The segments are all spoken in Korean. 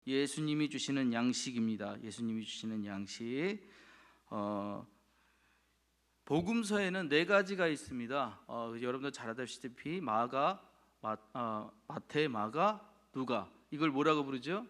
예수님이 주시는 양식입니다. 예수님이 주시는 양식. 복음서에는 네 가지가 있습니다. 여러분들 잘 아시다시피 마태, 마가, 누가, 이걸 뭐라고 부르죠?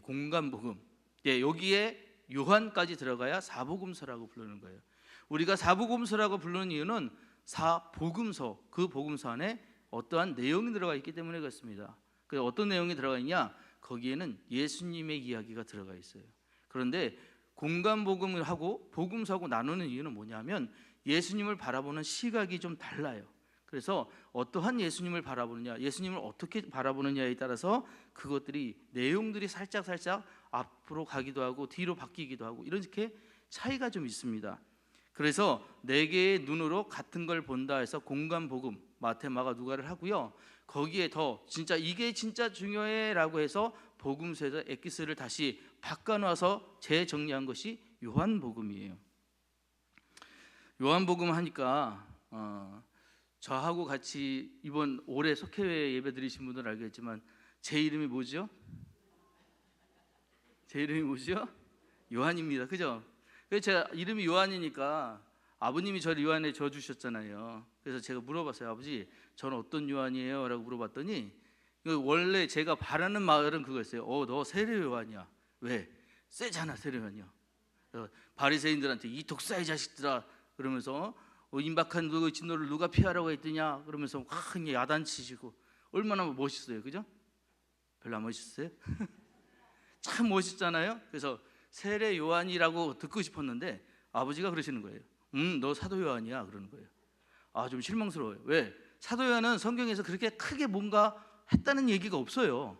공간복음. 여기에 요한까지 들어가야 사복음서라고 부르는 거예요. 우리가 사복음서라고 부르는 이유는 사복음서, 그 복음서 안에 어떠한 내용이 들어가 있기 때문에 그렇습니다. 그래서 어떤 내용이 들어가 있냐? 거기에는 예수님의 이야기가 들어가 있어요. 그런데 공간복음을 하고 복음서하고 나누는 이유는 뭐냐면 예수님을 바라보는 시각이 좀 달라요. 그래서 어떠한 예수님을 바라보느냐, 예수님을 어떻게 바라보느냐에 따라서 그것들이, 내용들이 살짝 앞으로 가기도 하고 뒤로 바뀌기도 하고 이렇게 차이가 좀 있습니다. 그래서 네 개의 눈으로 같은 걸 본다 해서 공간복음, 마태, 마가, 누가를 하고요. 거기에 더 진짜 이게 진짜 중요해라고 해서 복음서에서 엑기스를 다시 바꿔놔서 재정리한 것이 요한복음이에요. 요한복음 하니까 저하고 같이 이번 올해 석회회 예배 드리신 분들 알겠지만 제 이름이 뭐죠? 제 이름이 뭐죠? 요한입니다. 그죠? 그래서 제가 이름이 요한이니까 아버님이 저를 요한에 지어주셨잖아요. 그래서 제가 물어봤어요. 아버지, 저는 어떤 요한이에요? 라고 물어봤더니 원래 제가 바라는 말은 그거였어요. 너 세례 요한이야. 왜? 세잖아, 세례 요한이야. 바리새인들한테 이 독사의 자식들아 그러면서 임박한 그 진노를 누가 피하라고 했더냐 그러면서 그냥 야단치시고 얼마나 멋있어요. 그죠? 별로 안 멋있어요? 참 멋있잖아요. 그래서 세례 요한이라고 듣고 싶었는데 아버지가 그러시는 거예요. 너 사도 요한이야 그러는 거예요. 좀 실망스러워요. 왜? 사도 요한은 성경에서 그렇게 크게 뭔가 했다는 얘기가 없어요.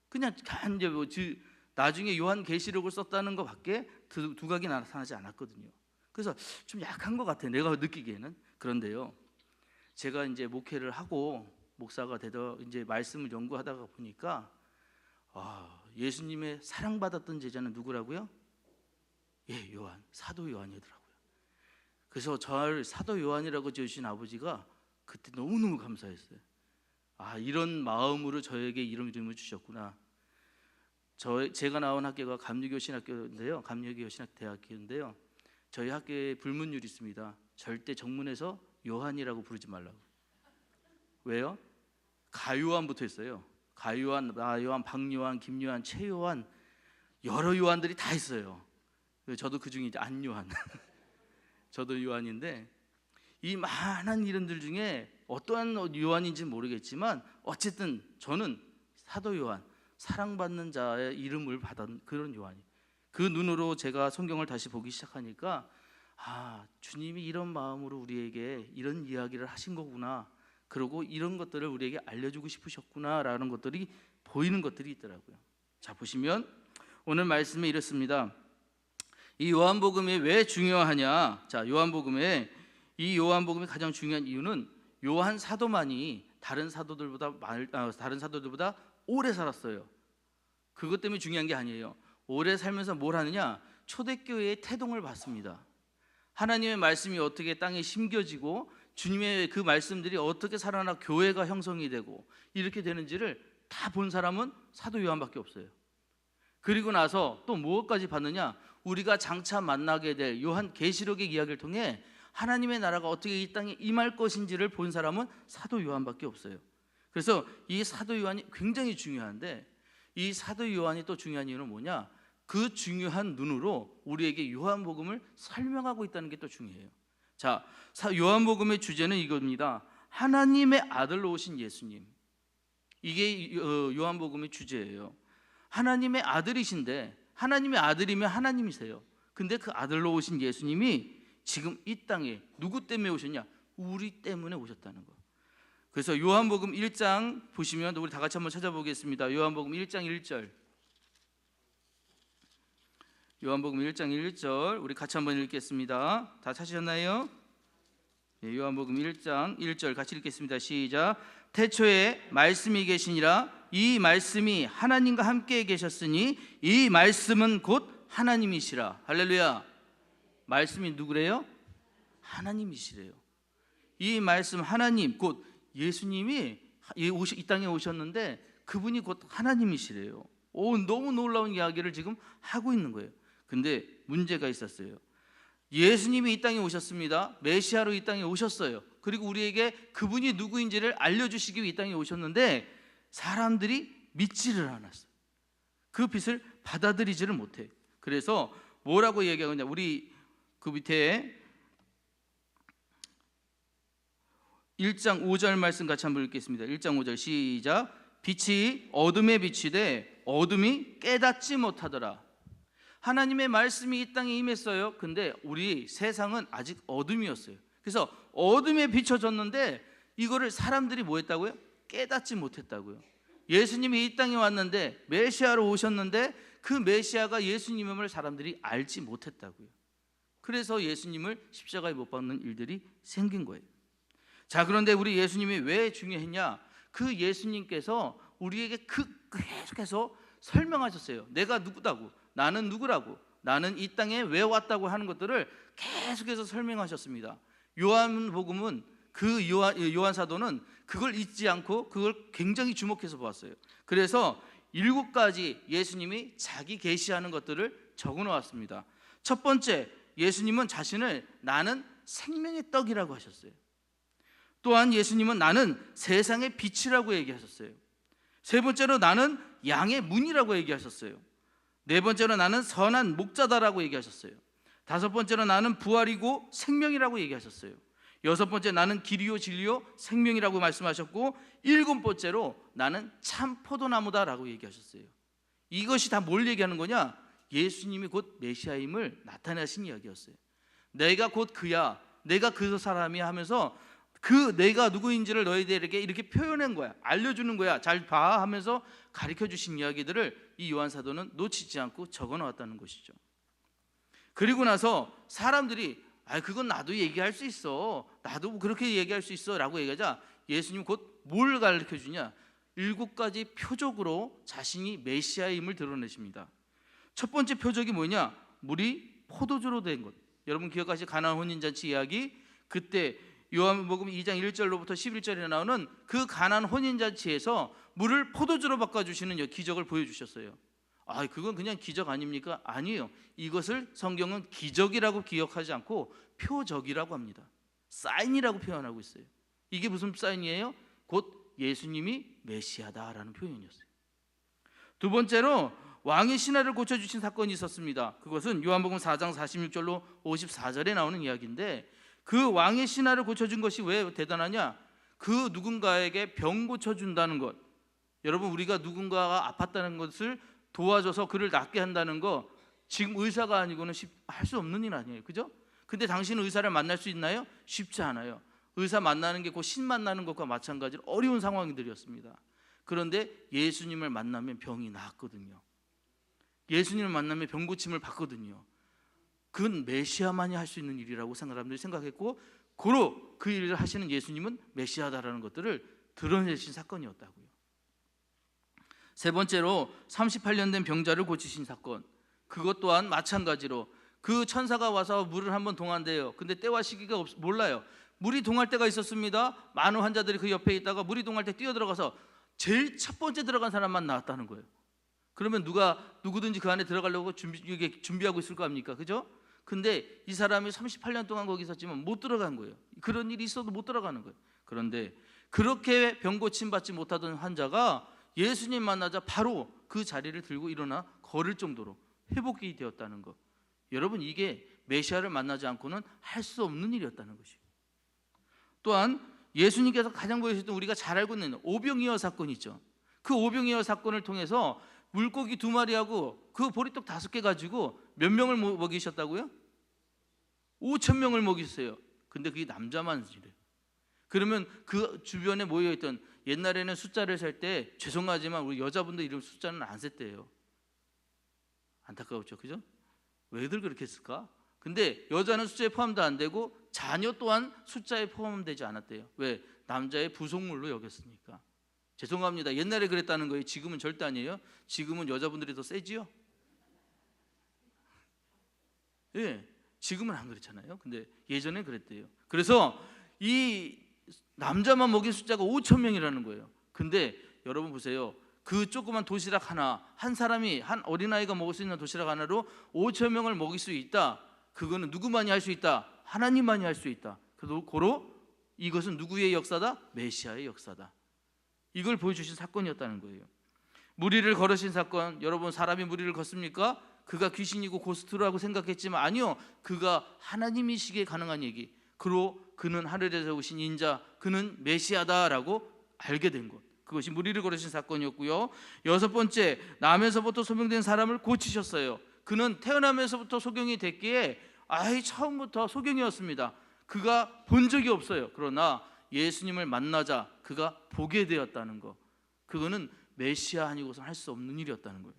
그냥 이제 나중에 요한계시록을 썼다는 것밖에 두각이 나타나지 않았거든요. 그래서 좀 약한 것 같아요, 내가 느끼기에는. 그런데요, 제가 이제 목회를 하고 목사가 되더 이제 말씀을 연구하다가 보니까 예수님의 사랑받았던 제자는 누구라고요? 요한, 사도 요한이더라고요. 그래서 저를 사도 요한이라고 지으신 아버지가 그때 너무너무 감사했어요. 이런 마음으로 저에게 이름을 주셨구나. 제가 나온 학교가 감리교 신학교인데요, 감리교 신학대학교인데요, 저희 학교에 불문율이 있습니다. 절대 정문에서 요한이라고 부르지 말라고. 왜요? 가요한부터 있어요. 가요한, 나요한, 박요한, 김요한, 최요한, 여러 요한들이 다 있어요. 저도 그 중에 이제 안요한 저도 요한인데, 이 많은 이름들 중에 어떠한 요한인지 모르겠지만 어쨌든 저는 사도 요한, 사랑받는 자의 이름을 받은 그런 요한이. 그 눈으로 제가 성경을 다시 보기 시작하니까 주님이 이런 마음으로 우리에게 이런 이야기를 하신 거구나, 그리고 이런 것들을 우리에게 알려주고 싶으셨구나 라는 것들이 보이는 것들이 있더라고요. 자, 보시면 오늘 말씀에 이렇습니다. 이 요한복음이 왜 중요하냐? 자, 요한복음이 가장 중요한 이유는 요한 사도만이 다른 사도들보다 오래 살았어요. 그것 때문에 중요한 게 아니에요. 오래 살면서 뭘 하느냐? 초대교회의 태동을 봤습니다. 하나님의 말씀이 어떻게 땅에 심겨지고 주님의 그 말씀들이 어떻게 살아나 교회가 형성이 되고 이렇게 되는지를 다 본 사람은 사도 요한밖에 없어요. 그리고 나서 또 무엇까지 봤느냐? 우리가 장차 만나게 될 요한 계시록의 이야기를 통해 하나님의 나라가 어떻게 이 땅에 임할 것인지를 본 사람은 사도 요한밖에 없어요. 그래서 이 사도 요한이 굉장히 중요한데, 이 사도 요한이 또 중요한 이유는 뭐냐? 그 중요한 눈으로 우리에게 요한복음을 설명하고 있다는 게 또 중요해요. 자, 요한복음의 주제는 이겁니다. 하나님의 아들로 오신 예수님. 이게 요한복음의 주제예요. 하나님의 아들이신데, 하나님의 아들이면 하나님이세요. 근데 그 아들로 오신 예수님이 지금 이 땅에 누구 때문에 오셨냐? 우리 때문에 오셨다는 거. 그래서 요한복음 1장 보시면 우리 다 같이 한번 찾아보겠습니다. 요한복음 1장 1절. 요한복음 1장 1절 우리 같이 한번 읽겠습니다. 다 찾으셨나요? 요한복음 1장 1절 같이 읽겠습니다. 시작. 태초에 말씀이 계시니라. 이 말씀이 하나님과 함께 계셨으니 이 말씀은 곧 하나님이시라. 할렐루야. 말씀이 누구래요? 하나님이시래요. 이 말씀 하나님 곧 예수님이 이 땅에 오셨는데 그분이 곧 하나님이시래요. 너무 놀라운 이야기를 지금 하고 있는 거예요. 근데 문제가 있었어요. 예수님이 이 땅에 오셨습니다. 메시아로 이 땅에 오셨어요. 그리고 우리에게 그분이 누구인지를 알려주시기 위해 이 땅에 오셨는데 사람들이 믿지를 않았어요. 그 빛을 받아들이지를 못해. 그래서 뭐라고 얘기하느냐, 우리 그 밑에 1장 5절 말씀 같이 한번 읽겠습니다. 1장 5절 시작. 빛이 어둠에 비치되 어둠이 깨닫지 못하더라. 하나님의 말씀이 이 땅에 임했어요. 근데 우리 세상은 아직 어둠이었어요. 그래서 어둠에 비춰졌는데 이거를 사람들이 뭐 했다고요? 깨닫지 못했다고요. 예수님이 이 땅에 왔는데, 메시아로 오셨는데 그 메시아가 예수님임을 사람들이 알지 못했다고요. 그래서 예수님을 십자가에 못 박는 일들이 생긴 거예요. 자, 그런데 우리 예수님이 왜 중요했냐? 그 예수님께서 우리에게 계속해서 설명하셨어요. 내가 누구다고, 나는 누구라고, 나는 이 땅에 왜 왔다고 하는 것들을 계속해서 설명하셨습니다. 요한복음은 그 요한 사도는 그걸 잊지 않고 그걸 굉장히 주목해서 보았어요. 그래서 7가지 예수님이 자기 계시하는 것들을 적어 놓았습니다. 첫 번째, 예수님은 자신을 나는 생명의 떡이라고 하셨어요. 또한 예수님은 나는 세상의 빛이라고 얘기하셨어요. 세 번째로 나는 양의 문이라고 얘기하셨어요. 네 번째로 나는 선한 목자다라고 얘기하셨어요. 다섯 번째로 나는 부활이고 생명이라고 얘기하셨어요. 여섯 번째, 나는 길이요 진리요 생명이라고 말씀하셨고, 일곱 번째로 나는 참 포도나무다라고 얘기하셨어요. 이것이 다 뭘 얘기하는 거냐? 예수님이 곧 메시아임을 나타내신 이야기였어요. 내가 곧 그야, 내가 그 사람이야 하면서 그 내가 누구인지를 너희들에게 이렇게 표현한 거야, 알려주는 거야, 잘 봐 하면서 가르쳐 주신 이야기들을 이 요한 사도는 놓치지 않고 적어 놓았다는 것이죠. 그리고 나서 사람들이 그건 나도 얘기할 수 있어, 나도 그렇게 얘기할 수 있어 라고 얘기하자 예수님 곧 뭘 가르쳐 주냐? 7가지 표적으로 자신이 메시아임을 드러내십니다. 첫 번째 표적이 뭐냐? 물이 포도주로 된 것. 여러분 기억하시죠? 가나안 혼인잔치 이야기. 그때 요한복음 2장 1절로부터 11절에 나오는 그 가나안 혼인잔치에서 물을 포도주로 바꿔주시는 기적을 보여주셨어요. 그건 그냥 기적 아닙니까? 아니에요. 이것을 성경은 기적이라고 기억하지 않고 표적이라고 합니다. 사인이라고 표현하고 있어요. 이게 무슨 사인이에요? 곧 예수님이 메시아다라는 표현이었어요. 두 번째로 왕의 신하를 고쳐주신 사건이 있었습니다. 그것은 요한복음 4장 46절로 54절에 나오는 이야기인데, 그 왕의 신하를 고쳐준 것이 왜 대단하냐? 그 누군가에게 병 고쳐준다는 것. 여러분, 우리가 누군가가 아팠다는 것을 도와줘서 그를 낫게 한다는 거, 지금 의사가 아니고는 할 수 없는 일 아니에요, 그죠? 근데 당신은 의사를 만날 수 있나요? 쉽지 않아요. 의사 만나는 게 곧 신 만나는 것과 마찬가지로 어려운 상황들이었습니다. 그런데 예수님을 만나면 병이 나았거든요. 예수님을 만나면 병 고침을 받거든요. 그건 메시아만이 할 수 있는 일이라고 사람들이 생각했고, 고로 그 일을 하시는 예수님은 메시아다라는 것들을 드러내신 사건이었다고요. 세 번째로 38년 된 병자를 고치신 사건, 그것 또한 마찬가지로 그 천사가 와서 물을 한번 동한대요. 근데 때와 시기가 몰라요. 물이 동할 때가 있었습니다. 많은 환자들이 그 옆에 있다가 물이 동할 때 뛰어들어가서 제일 첫 번째 들어간 사람만 나왔다는 거예요. 그러면 누구든지 그 안에 들어가려고 준비하고 있을 거 아닙니까? 그죠? 근데 이 사람이 38년 동안 거기 있었지만 못 들어간 거예요. 그런 일이 있어도 못 들어가는 거예요. 그런데 그렇게 병 고침 받지 못하던 환자가 예수님 만나자 바로 그 자리를 들고 일어나 걸을 정도로 회복이 되었다는 것. 여러분, 이게 메시아를 만나지 않고는 할 수 없는 일이었다는 것이에요. 또한 예수님께서 가장 보여주셨던 우리가 잘 알고 있는 오병이어 사건이 있죠. 그 오병이어 사건을 통해서 물고기 2마리하고 그 보리떡 5개 가지고 몇 명을 먹이셨다고요? 5,000명을 먹이셨어요. 근데 그게 남자만 이래요. 그러면 그 주변에 모여있던, 옛날에는 숫자를 셀 때 죄송하지만 우리 여자분들 이름 숫자는 안 셌대요. 안타까웠죠, 그죠? 왜들 그렇게 했을까? 근데 여자는 숫자에 포함도 안 되고 자녀 또한 숫자에 포함되지 않았대요. 왜? 남자의 부속물로 여겼으니까. 죄송합니다. 옛날에 그랬다는 거예요. 지금은 절대 아니에요. 지금은 여자분들이 더 세지요? 예, 지금은 안 그렇잖아요. 근데 예전엔 그랬대요. 그래서 이 남자만 먹인 숫자가 5,000명이라는 거예요. 근데 여러분 보세요. 그 조그만 도시락 하나, 한 사람이, 한 어린아이가 먹을 수 있는 도시락 하나로 5천 명을 먹일 수 있다. 그거는 누구만이 할 수 있다? 하나님만이 할 수 있다. 고로 이것은 누구의 역사다? 메시아의 역사다. 이걸 보여주신 사건이었다는 거예요. 무리를 걸으신 사건, 여러분 사람이 무리를 걷습니까? 그가 귀신이고 고스트라고 생각했지만 아니요, 그가 하나님이시기에 가능한 얘기. 그로 그는 하늘에서 오신 인자, 그는 메시아다라고 알게 된 것, 그것이 무리를 걸으신 사건이었고요. 여섯 번째, 남에서부터 소경된 사람을 고치셨어요. 그는 태어나면서부터 소경이 됐기에 처음부터 소경이었습니다. 그가 본 적이 없어요. 그러나 예수님을 만나자 그가 보게 되었다는 것, 그거는 메시아 아니고선 할 수 없는 일이었다는 거예요.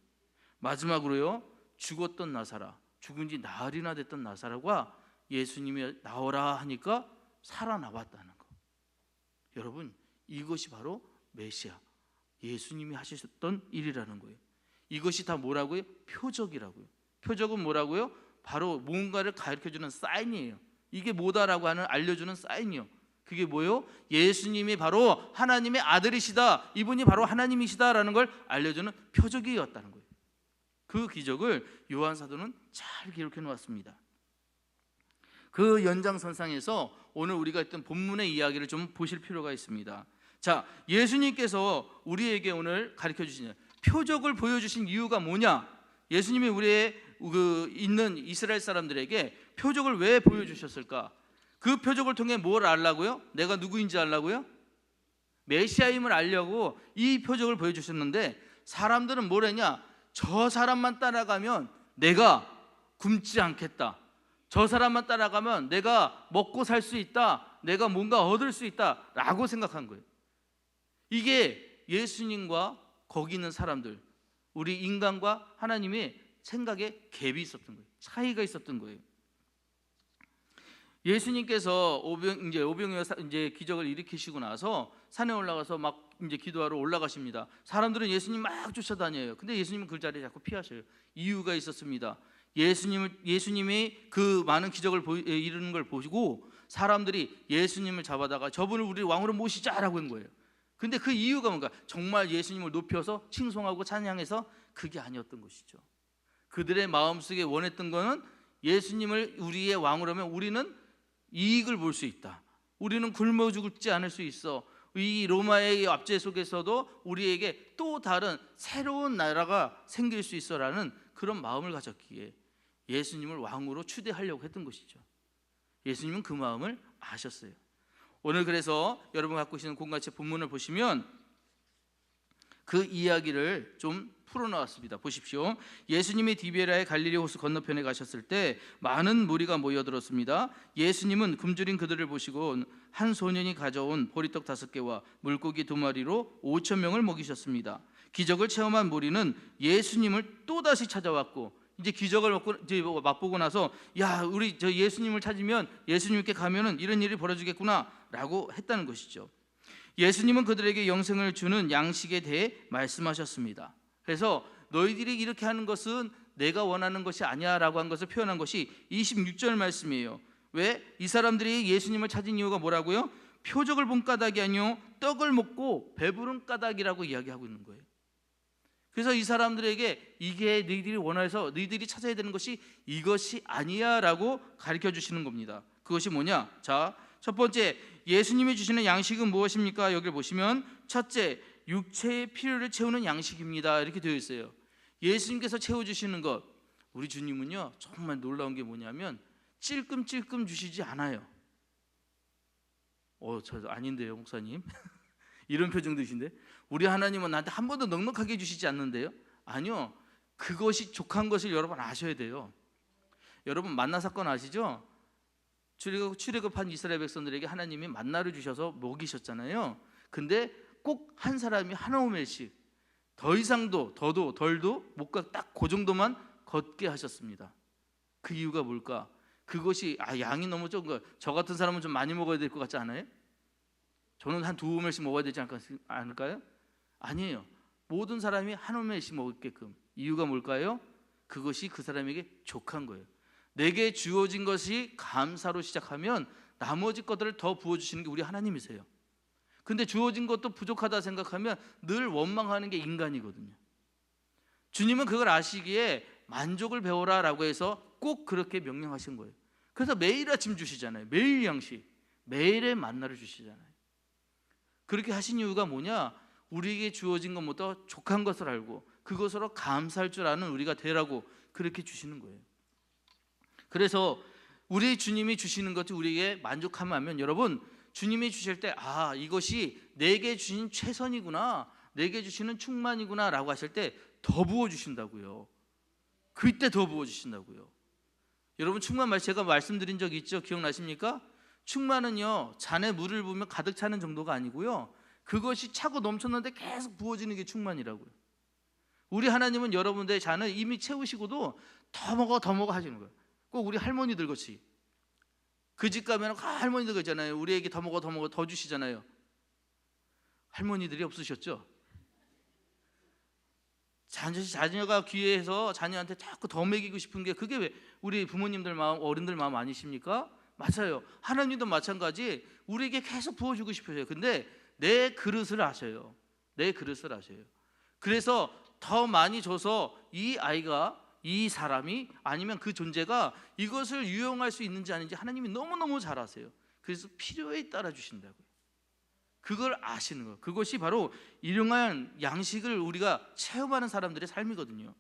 마지막으로요, 죽었던 나사라, 죽은 지 나흘이나 됐던 나사라가 예수님이 나오라 하니까 살아나왔다는 것. 여러분, 이것이 바로 메시아, 예수님이 하셨던 일이라는 거예요. 이것이 다 뭐라고요? 표적이라고요. 표적은 뭐라고요? 바로 뭔가를 가르쳐주는 사인이에요. 이게 뭐다라고 하는 알려주는 사인이요. 그게 뭐예요? 예수님이 바로 하나님의 아들이시다, 이분이 바로 하나님이시다라는 걸 알려주는 표적이었다는 거예요. 그 기적을 요한 사도는 잘 기록해 놓았습니다. 그 연장선상에서 오늘 우리가 했던 본문의 이야기를 좀 보실 필요가 있습니다. 자, 예수님께서 우리에게 오늘 가르쳐 주신 표적을 보여주신 이유가 뭐냐? 예수님이 우리의 있는 이스라엘 사람들에게 표적을 왜 보여주셨을까? 그 표적을 통해 뭘 알라고요? 내가 누구인지 알라고요? 메시아임을 알려고 이 표적을 보여주셨는데, 사람들은 뭘 했냐? 저 사람만 따라가면 내가 굶지 않겠다, 저 사람만 따라가면 내가 먹고 살 수 있다, 내가 뭔가 얻을 수 있다 라고 생각한 거예요. 이게 예수님과 거기 있는 사람들, 우리 인간과 하나님의 생각에 갭이 있었던 거예요. 차이가 있었던 거예요. 예수님께서 오병이어 기적을 일으키시고 나서 산에 올라가서 막 이제 기도하러 올라가십니다. 사람들은 예수님 막 쫓아다녀요. 근데 예수님은 그 자리에 자꾸 피하셔요. 이유가 있었습니다. 예수님이 그 많은 기적을 이루는 걸 보시고 사람들이 예수님을 잡아다가 저분을 우리 왕으로 모시자라고 한 거예요. 근데 그 이유가 뭔가? 정말 예수님을 높여서 칭송하고 찬양해서? 그게 아니었던 것이죠. 그들의 마음속에 원했던 거는 예수님을 우리의 왕으로 하면 우리는 이익을 볼 수 있다, 우리는 굶어 죽지 않을 수 있어, 이 로마의 압제 속에서도 우리에게 또 다른 새로운 나라가 생길 수 있어라는 그런 마음을 가졌기에 예수님을 왕으로 추대하려고 했던 것이죠. 예수님은 그 마음을 아셨어요. 오늘 그래서 여러분 갖고 계시는 공간책 본문을 보시면 그 이야기를 좀 풀어놓았습니다. 보십시오. 예수님이 디베라의 갈릴리 호수 건너편에 가셨을 때 많은 무리가 모여들었습니다. 예수님은 굶주린 그들을 보시고 한 소년이 가져온 보리떡 5개와 물고기 2마리로 5천 명을 먹이셨습니다. 기적을 체험한 무리는 예수님을 또다시 찾아왔고, 이제 기적을 맛보고 나서 우리 저 예수님을 찾으면, 예수님께 가면은 이런 일이 벌어지겠구나라고 했다는 것이죠. 예수님은 그들에게 영생을 주는 양식에 대해 말씀하셨습니다. 그래서 너희들이 이렇게 하는 것은 내가 원하는 것이 아니야라고 한 것을 표현한 것이 26절 말씀이에요. 왜? 이 사람들이 예수님을 찾은 이유가 뭐라고요? 표적을 본 까닭이 아니요 떡을 먹고 배부른 까닭이라고 이야기하고 있는 거예요. 그래서 이 사람들에게 이게 너희들이 원해서 너희들이 찾아야 되는 것이 이것이 아니야라고 가르쳐 주시는 겁니다. 그것이 뭐냐? 자, 첫 번째, 예수님이 주시는 양식은 무엇입니까? 여기를 보시면 첫째, 육체의 필요를 채우는 양식입니다, 이렇게 되어 있어요. 예수님께서 채워주시는 것, 우리 주님은요 정말 놀라운 게 뭐냐면 찔끔찔끔 주시지 않아요. 저 아닌데요 목사님 이런 표정 드신데, 우리 하나님은 나한테 한 번도 넉넉하게 주시지 않는데요? 아니요, 그것이 족한 것을 여러분 아셔야 돼요. 여러분 만나 사건 아시죠? 출애굽한 이스라엘 백성들에게 하나님이 만나를 주셔서 먹이셨잖아요. 근데 꼭 한 사람이 한 오멜씩, 더 이상도 더도 덜도 못 가, 딱 그 정도만 걷게 하셨습니다. 그 이유가 뭘까? 그것이 양이 너무 적은 거, 저 같은 사람은 좀 많이 먹어야 될 것 같지 않아요? 저는 한 2오멜씩 먹어야 되지 않을까요? 아니에요. 모든 사람이 한 오멜씩 먹게끔. 이유가 뭘까요? 그것이 그 사람에게 족한 거예요. 내게 주어진 것이 감사로 시작하면 나머지 것들을 더 부어주시는 게 우리 하나님이세요. 근데 주어진 것도 부족하다 생각하면 늘 원망하는 게 인간이거든요. 주님은 그걸 아시기에 만족을 배워라라고 해서 꼭 그렇게 명령하신 거예요. 그래서 매일 아침 주시잖아요. 매일 양식, 매일의 만나를 주시잖아요. 그렇게 하신 이유가 뭐냐? 우리에게 주어진 것보다 족한 것을 알고 그것으로 감사할 줄 아는 우리가 되라고 그렇게 주시는 거예요. 그래서 우리 주님이 주시는 것이 우리에게 만족하면 여러분, 주님이 주실 때 이것이 내게 주신 최선이구나, 내게 주시는 충만이구나 라고 하실 때 더 부어주신다고요. 그때 더 부어주신다고요. 여러분, 충만 제가 말씀드린 적 있죠? 기억나십니까? 충만은요, 잔에 물을 부으면 가득 차는 정도가 아니고요, 그것이 차고 넘쳤는데 계속 부어지는 게 충만이라고요. 우리 하나님은 여러분들의 잔을 이미 채우시고도 더 먹어 하시는 거예요. 꼭 우리 할머니들 같이 그 집 가면 할머니들 있잖아요. 우리에게 더 먹어 더 주시잖아요. 할머니들이 없으셨죠? 자녀가 귀해서 자녀한테 자꾸 더 먹이고 싶은 게 그게 왜 우리 부모님들 마음, 어른들 마음 아니십니까? 맞아요. 하나님도 마찬가지 우리에게 계속 부어주고 싶으세요. 근데 내 그릇을 아셔요. 내 그릇을 아셔요. 그래서 더 많이 줘서 이 아이가, 이 사람이, 아니면 그 존재가 이것을 유용할 수 있는지 아닌지 하나님이 너무너무 잘 아세요. 그래서 필요에 따라 주신다고요. 그걸 아시는 거예요. 그것이 바로 일용할 양식을 우리가 체험하는 사람들의 삶이거든요.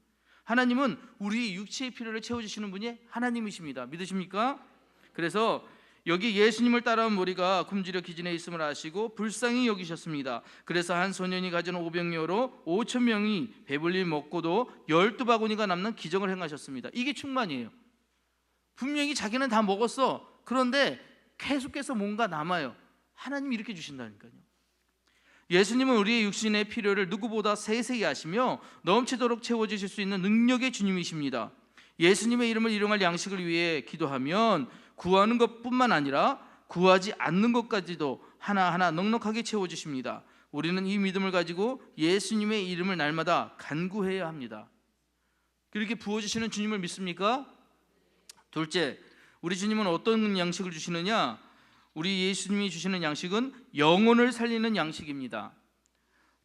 하나님은 우리 육체의 필요를 채워주시는 분이 하나님이십니다. 믿으십니까? 그래서 여기 예수님을 따라온 무리가 굶주려 기진에 있음을 아시고 불쌍히 여기셨습니다. 그래서 한 소년이 가진 오병이어로 5천 명이 배불리 먹고도 12바구니가 남는 기적을 행하셨습니다. 이게 충만이에요. 분명히 자기는 다 먹었어. 그런데 계속해서 뭔가 남아요. 하나님이 이렇게 주신다니까요. 예수님은 우리의 육신의 필요를 누구보다 세세히 아시며 넘치도록 채워주실 수 있는 능력의 주님이십니다. 예수님의 이름을 일용할 양식을 위해 기도하면 구하는 것뿐만 아니라 구하지 않는 것까지도 하나하나 넉넉하게 채워주십니다. 우리는 이 믿음을 가지고 예수님의 이름을 날마다 간구해야 합니다. 그렇게 부어주시는 주님을 믿습니까? 둘째, 우리 주님은 어떤 양식을 주시느냐? 우리 예수님이 주시는 양식은 영혼을 살리는 양식입니다.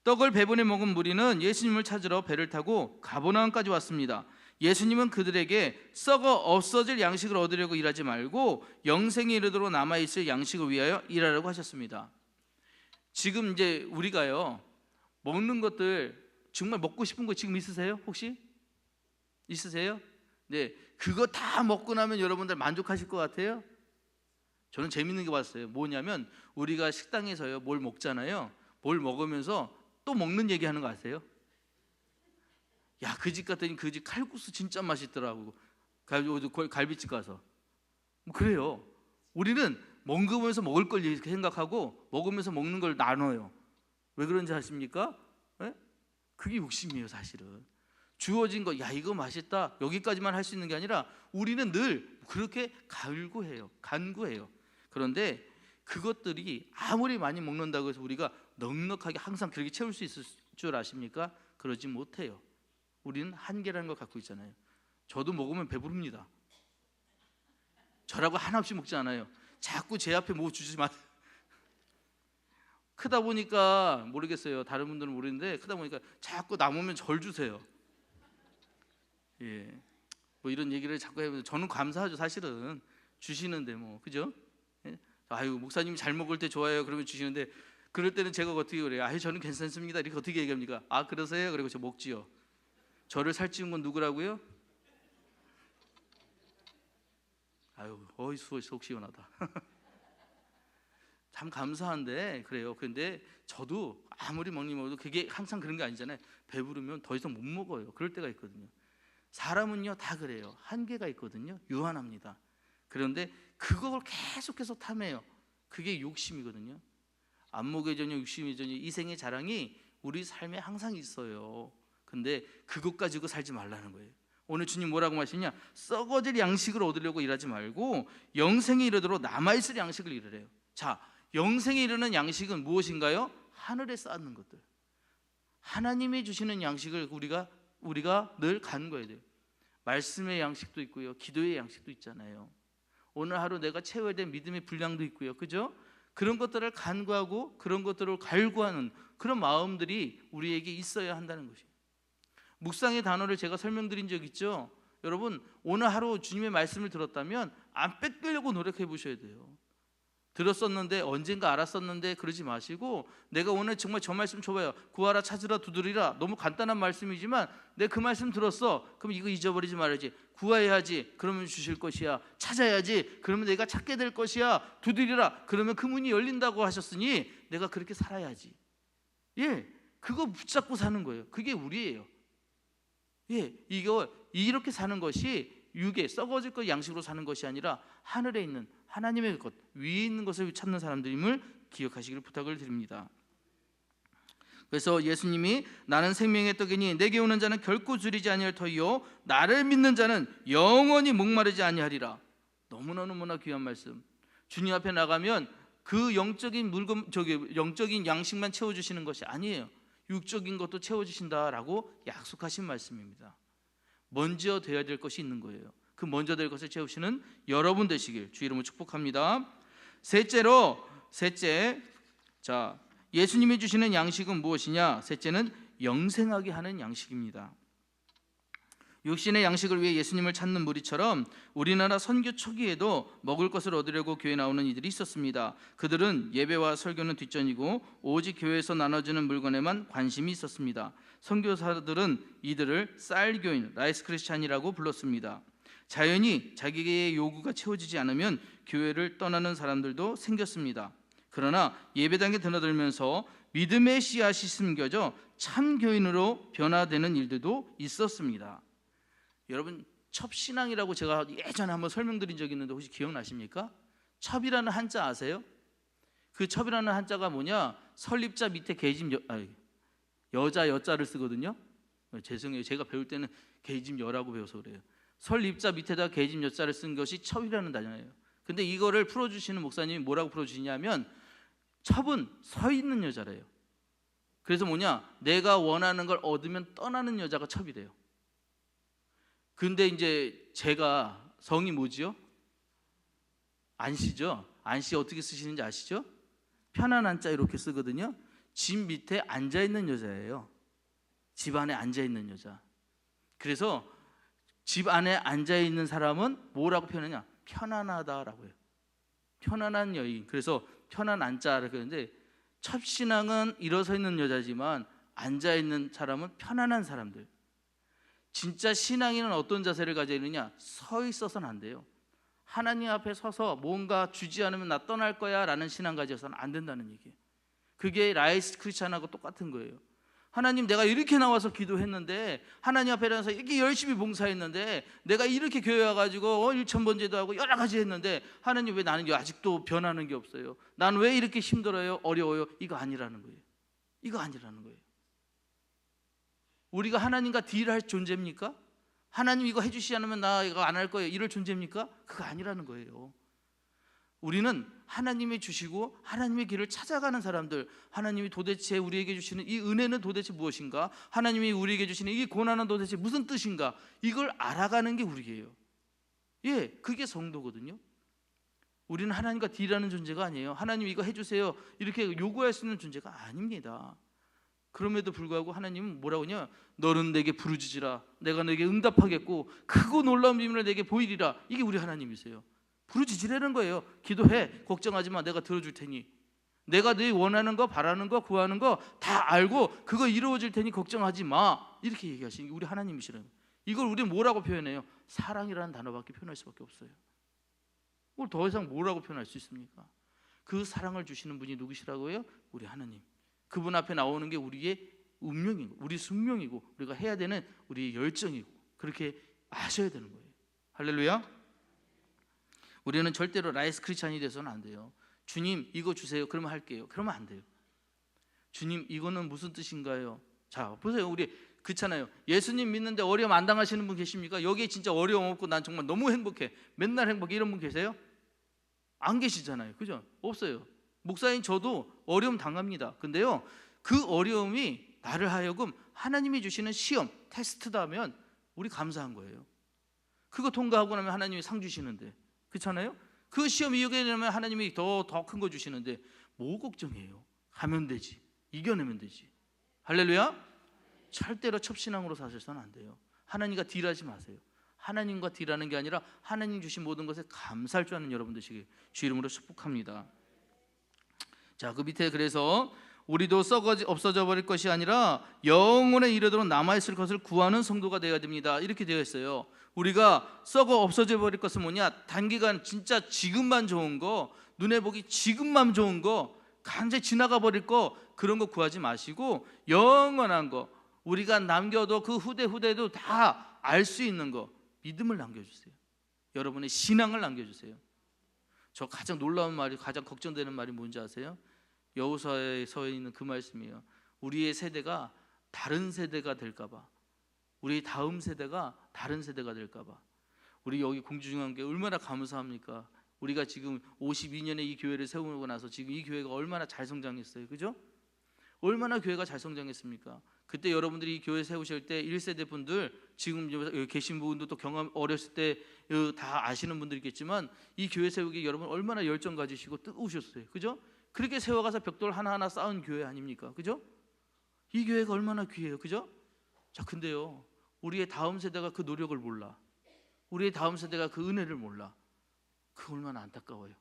떡을 배분해 먹은 무리는 예수님을 찾으러 배를 타고 가버나움까지 왔습니다. 예수님은 그들에게 썩어 없어질 양식을 얻으려고 일하지 말고 영생에 이르도록 남아있을 양식을 위하여 일하라고 하셨습니다. 지금 이제 우리가요, 먹는 것들 정말 먹고 싶은 거 지금 있으세요? 혹시? 있으세요? 네, 그거 다 먹고 나면 여러분들 만족하실 것 같아요? 저는 재밌는 게 봤어요. 뭐냐면 우리가 식당에서요 뭘 먹잖아요. 뭘 먹으면서 또 먹는 얘기하는 거 아세요? 야, 그 집 갔더니 그 집 칼국수 진짜 맛있더라고. 갈비집 가서 뭐 그래요. 우리는 먹으면서 먹을 걸 이렇게 생각하고 먹으면서 먹는 걸 나눠요. 왜 그런지 아십니까? 네? 그게 욕심이에요. 사실은 주어진 거, 야 이거 맛있다, 여기까지만 할 수 있는 게 아니라 우리는 늘 그렇게 간구해요. 그런데 그것들이 아무리 많이 먹는다고 해서 우리가 넉넉하게 항상 그렇게 채울 수 있을 줄 아십니까? 그러지 못해요. 우리는 한계라는 걸 갖고 있잖아요. 저도 먹으면 배부릅니다. 저라고 하나 없이 먹지 않아요. 자꾸 제 앞에 뭐 주지 마. 크다 보니까 모르겠어요. 다른 분들은 모르는데 크다 보니까 자꾸 남으면 절 주세요. 예, 뭐 이런 얘기를 자꾸 해요. 저는 감사하죠. 사실은 주시는데 뭐 그죠? 예? 아유, 목사님이 잘 먹을 때 좋아요. 그러면 주시는데 그럴 때는 제가 어떻게 그래요? 아유, 저는 괜찮습니다. 이렇게 어떻게 얘기합니까? 아, 그러세요? 그리고 저 먹지요. 저를 살찌운 건 누구라고요? 아유, 어이 속 시원하다. 참 감사한데 그래요. 근데 저도 아무리 먹어도 그게 항상 그런 게 아니잖아요. 배부르면 더 이상 못 먹어요. 그럴 때가 있거든요. 사람은요 다 그래요. 한계가 있거든요. 유한합니다. 그런데 그걸 계속해서 탐해요. 그게 욕심이거든요. 안목의 전혀 욕심의 전혀 이생의 자랑이 우리 삶에 항상 있어요. 근데 그것 가지고 살지 말라는 거예요. 오늘 주님 뭐라고 하시냐? 썩어질 양식을 얻으려고 일하지 말고 영생에 이르도록 남아있을 양식을 일하래요. 자, 영생에 이르는 양식은 무엇인가요? 하늘에 쌓는 것들. 하나님이 주시는 양식을 우리가 늘 간구해야 돼요. 말씀의 양식도 있고요, 기도의 양식도 있잖아요. 오늘 하루 내가 채워야 될 믿음의 분량도 있고요, 그죠? 그런 것들을 간구하고 그런 것들을 갈구하는 그런 마음들이 우리에게 있어야 한다는 것이에요. 묵상의 단어를 제가 설명드린 적 있죠. 여러분, 오늘 하루 주님의 말씀을 들었다면 안 뺏기려고 노력해 보셔야 돼요. 들었었는데 언젠가 알았었는데 그러지 마시고, 내가 오늘 정말 저 말씀 줘봐요. 구하라, 찾으라, 두드리라. 너무 간단한 말씀이지만 내가 그 말씀 들었어. 그럼 이거 잊어버리지 말아야지. 구해야지. 그러면 주실 것이야. 찾아야지. 그러면 내가 찾게 될 것이야. 두드리라. 그러면 그 문이 열린다고 하셨으니 내가 그렇게 살아야지. 예, 그거 붙잡고 사는 거예요. 그게 우리예요. 예, 이거 이렇게 사는 것이 육에 썩어질 것 양식으로 사는 것이 아니라 하늘에 있는 하나님의 것, 위에 있는 것을 찾는 사람들임을 기억하시기를 부탁을 드립니다. 그래서 예수님이 나는 생명의 떡이니 내게 오는 자는 결코 줄이지 아니할 터이요 나를 믿는 자는 영원히 목마르지 아니하리라. 너무나 귀한 말씀. 주님 앞에 나가면 그 영적인 물건, 영적인 양식만 채워주시는 것이 아니에요. 육적인 것도 채워주신다라고 약속하신 말씀입니다. 먼저 되어야 될 것이 있는 거예요. 그 먼저 될 것을 채우시는 여러분 되시길 주 이름으로 축복합니다. 셋째, 자, 예수님이 주시는 양식은 무엇이냐? 셋째는 영생하게 하는 양식입니다. 육신의 양식을 위해 예수님을 찾는 무리처럼 우리나라 선교 초기에도 먹을 것을 얻으려고 교회에 나오는 이들이 있었습니다. 그들은 예배와 설교는 뒷전이고 오직 교회에서 나눠주는 물건에만 관심이 있었습니다. 선교사들은 이들을 쌀교인, 라이스 크리스찬이라고 불렀습니다. 자연히 자기의 요구가 채워지지 않으면 교회를 떠나는 사람들도 생겼습니다. 그러나 예배당에 드나들면서 믿음의 씨앗이 심겨져 참 교인으로 변화되는 일들도 있었습니다. 여러분, 첩신앙이라고 제가 예전에 한번 설명드린 적이 있는데 혹시 기억나십니까? 첩이라는 한자 아세요? 그 첩이라는 한자가 뭐냐? 설립자 밑에 계집 여자 여자를 쓰거든요. 죄송해요, 제가 배울 때는 계집 여라고 배워서 그래요. 설립자 밑에다 계집 여자를 쓴 것이 첩이라는 단어예요. 근데 이거를 풀어주시는 목사님이 뭐라고 풀어주시냐면 첩은 서 있는 여자래요. 그래서 뭐냐? 내가 원하는 걸 얻으면 떠나는 여자가 첩이래요. 근데 이제 제가 성이 뭐지요? 안씨죠. 안씨 어떻게 쓰시는지 아시죠? 편안한 자 이렇게 쓰거든요. 집 밑에 앉아있는 여자예요. 집 안에 앉아있는 여자. 그래서 집 안에 앉아있는 사람은 뭐라고 표현하냐? 편안하다라고 해요. 편안한 여인. 그래서 편안한 자라고 그러는데, 첩신앙은 일어서 있는 여자지만 앉아있는 사람은 편안한 사람들. 진짜 신앙인은 어떤 자세를 가져야 되느냐? 서 있어서는 안 돼요. 하나님 앞에 서서 뭔가 주지 않으면 나 떠날 거야 라는 신앙 가져서는 안 된다는 얘기예요. 그게 라이스 크리스찬하고 똑같은 거예요. 하나님, 내가 이렇게 나와서 기도했는데, 하나님 앞에 나와서 이렇게 열심히 봉사했는데, 내가 이렇게 교회 와가지고 1,000번제도 하고 여러 가지 했는데, 하나님 왜 나는 아직도 변하는 게 없어요? 난 왜 이렇게 힘들어요? 어려워요? 이거 아니라는 거예요. 이거 아니라는 거예요. 우리가 하나님과 딜할 존재입니까? 하나님 이거 해주시지 않으면 나 이거 안 할 거예요, 이럴 존재입니까? 그거 아니라는 거예요. 우리는 하나님이 주시고 하나님의 길을 찾아가는 사람들, 하나님이 도대체 우리에게 주시는 이 은혜는 도대체 무엇인가? 하나님이 우리에게 주시는 이 고난은 도대체 무슨 뜻인가? 이걸 알아가는 게 우리예요. 예, 그게 성도거든요. 우리는 하나님과 딜하는 존재가 아니에요. 하나님 이거 해주세요 이렇게 요구할 수 있는 존재가 아닙니다. 그럼에도 불구하고 하나님은 뭐라고 하냐? 너는 내게 부르짖으라, 내가 내게 응답하겠고 크고 놀라운 비밀을 내게 보이리라. 이게 우리 하나님이세요. 부르짖으라는 거예요. 기도해, 걱정하지 마, 내가 들어줄 테니. 내가 네 원하는 거, 바라는 거, 구하는 거 다 알고 그거 이루어질 테니 걱정하지 마, 이렇게 얘기하시는 게 우리 하나님이시라는 거예요. 이걸 우리는 뭐라고 표현해요? 사랑이라는 단어밖에 표현할 수밖에 없어요. 그걸 더 이상 뭐라고 표현할 수 있습니까? 그 사랑을 주시는 분이 누구시라고요? 우리 하나님. 그분 앞에 나오는 게 우리의 운명이고 우리 숙명이고 우리가 해야 되는 우리의 열정이고, 그렇게 아셔야 되는 거예요. 할렐루야. 우리는 절대로 라이스 크리스찬이 돼서는 안 돼요. 주님 이거 주세요, 그러면 할게요, 그러면 안 돼요. 주님 이거는 무슨 뜻인가요? 자 보세요, 우리 그렇잖아요. 예수님 믿는데 어려움 안 당하시는 분 계십니까? 여기에 진짜 어려움 없고 난 정말 너무 행복해, 맨날 행복해, 이런 분 계세요? 안 계시잖아요. 그죠? 없어요. 목사인 저도 어려움 당합니다. 근데요, 그 어려움이 나를 하여금 하나님이 주시는 시험, 테스트다면 우리 감사한 거예요. 그거 통과하고 나면 하나님이 상 주시는데, 그렇잖아요? 그 시험 이겨내면 하나님이 더 큰 거 주시는데 뭐 걱정해요? 가면 되지. 이겨내면 되지. 할렐루야. 절대로 첩신앙으로 사셔서는 안 돼요. 하나님과 딜하지 마세요. 하나님과 딜하는 게 아니라 하나님 주신 모든 것에 감사할 줄 아는 여러분 되시길 주 이름으로 축복합니다. 자, 그 밑에 그래서 우리도 썩어 없어져 버릴 것이 아니라 영원에 이르도록 남아있을 것을 구하는 성도가 되어야 됩니다. 이렇게 되어 있어요. 우리가 썩어 없어져 버릴 것은 뭐냐? 단기간 진짜 지금만 좋은 거, 눈에 보기 지금만 좋은 거, 간제 지나가 버릴 거, 그런 거 구하지 마시고 영원한 거, 우리가 남겨도 그 후대도 다 알 수 있는 거, 믿음을 남겨주세요. 여러분의 신앙을 남겨주세요. 저 가장 놀라운 말이, 가장 걱정되는 말이 뭔지 아세요? 여호수아에 서 있는 그 말씀이에요. 우리의 세대가 다른 세대가 될까 봐, 우리 다음 세대가 다른 세대가 될까 봐. 우리 여기 공주중앙교회 얼마나 감사합니까? 우리가 지금 52년에 이 교회를 세우고 나서 지금 이 교회가 얼마나 잘 성장했어요. 그죠? 얼마나 교회가 잘 성장했습니까? 그때 여러분들이 이 교회 세우실 때 1세대 분들, 지금 여기 계신 분도 또 경험, 어렸을 때 다 아시는 분들이겠지만 이 교회 세우기 여러분 얼마나 열정 가지시고 뜨거우셨어요. 그죠? 그렇게 세워가서 벽돌 하나하나 쌓은 교회 아닙니까? 그죠? 이 교회가 얼마나 귀해요. 그죠? 자, 근데요, 우리의 다음 세대가 그 노력을 몰라. 우리의 다음 세대가 그 은혜를 몰라. 그 얼마나 안타까워요.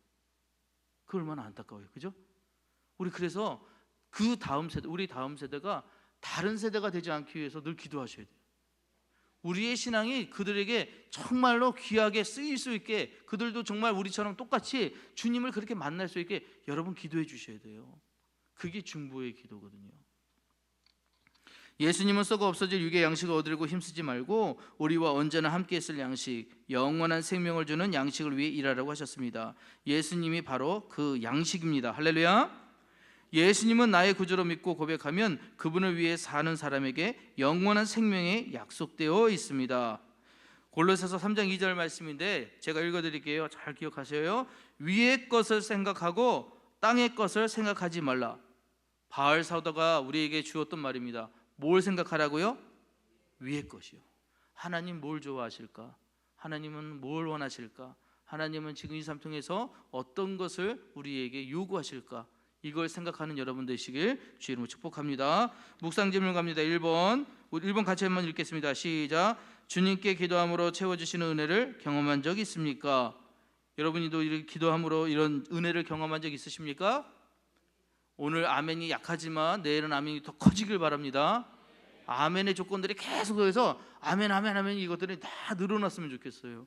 그 얼마나 안타까워요. 그죠? 우리 그래서 그 다음 세대, 우리 다음 세대가 다른 세대가 되지 않기 위해서 늘 기도하셔야 돼요. 우리의 신앙이 그들에게 정말로 귀하게 쓰일 수 있게, 그들도 정말 우리처럼 똑같이 주님을 그렇게 만날 수 있게 여러분 기도해 주셔야 돼요. 그게 중보의 기도거든요. 예수님은 썩어 없어질 육의 양식을 얻으려고 힘쓰지 말고 우리와 언제나 함께 있을 양식, 영원한 생명을 주는 양식을 위해 일하라고 하셨습니다. 예수님이 바로 그 양식입니다. 할렐루야. 예수님은 나의 구주로 믿고 고백하면 그분을 위해 사는 사람에게 영원한 생명이 약속되어 있습니다. 골로새서 3장 2절 말씀인데 제가 읽어드릴게요. 잘 기억하세요. 위의 것을 생각하고 땅의 것을 생각하지 말라. 바알 사도가 우리에게 주었던 말입니다. 뭘 생각하라고요? 위의 것이요. 하나님 뭘 좋아하실까? 하나님은 뭘 원하실까? 하나님은 지금 이 삶 통해서 어떤 것을 우리에게 요구하실까? 이걸 생각하는 여러분 되시길 주 이름으로 축복합니다. 묵상 질문 갑니다. 1번 같이 한번 읽겠습니다. 시작. 주님께 기도함으로 채워주시는 은혜를 경험한 적 있습니까? 여러분이도 이렇게 기도함으로 이런 은혜를 경험한 적 있으십니까? 오늘 아멘이 약하지만 내일은 아멘이 더 커지길 바랍니다. 아멘의 조건들이 계속해서 아멘 이것들이 다 늘어났으면 좋겠어요.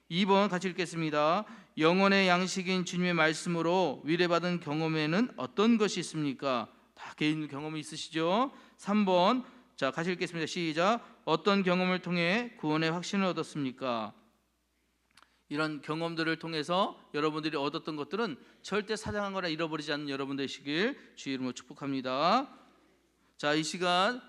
2번 같이 읽겠습니다. 영혼의 양식인 주님의 말씀으로 위로받은 경험에는 어떤 것이 있습니까? 다 개인 경험이 있으시죠? 3번 자 같이 읽겠습니다. 시작. 어떤 경험을 통해 구원의 확신을 얻었습니까? 이런 경험들을 통해서 여러분들이 얻었던 것들은 절대 사장한 거나 잃어버리지 않는 여러분 되시길 주 이름으로 축복합니다. 자, 이 시간